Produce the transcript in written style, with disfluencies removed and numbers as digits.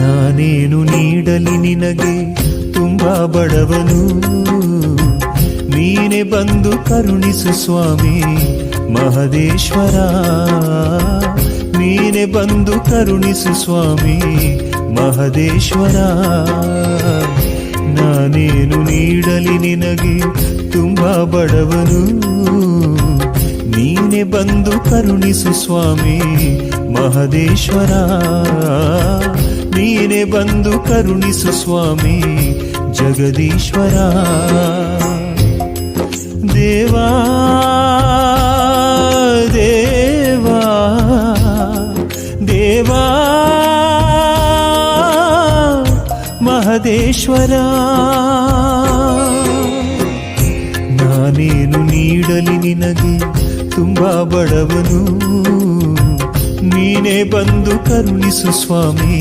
ನಾನೇನು ನೀಡಲಿ ನಿನಗೆ ತುಂಬಾ ಬಡವನು, ನೀನೆ ಬಂದು ಕರುಣಿಸು ಸ್ವಾಮಿ ಮಹದೇಶ್ವರ, ನೀನೆ ಬಂದು ಕರುಣಿಸು ಸ್ವಾಮಿ ಮಹದೇಶ್ವರ. ನಾನೇನು ನೀಡಲಿ ನಿನಗೆ ತುಂಬಾ ಬಡವನು, ನೀನೆ ಬಂದು ಕರುಣಿಸು ಸ್ವಾಮಿ ಮಹದೇಶ್ವರ, ನೀನೆ ಬಂದು ಕರುಣಿಸು ಸ್ವಾಮಿ ಜಗದೀಶ್ವರ. ದೇವಾ ದೇವಾ ದೇವಾ ಮಹದೇಶ್ವರ. ನಾನೇನು ನೀಡಲಿ ನಿನಗೆ ತುಂಬಾ ಬಡವನು, ನೀನೆ ಬಂದು ಕರುಣಿಸು ಸ್ವಾಮಿ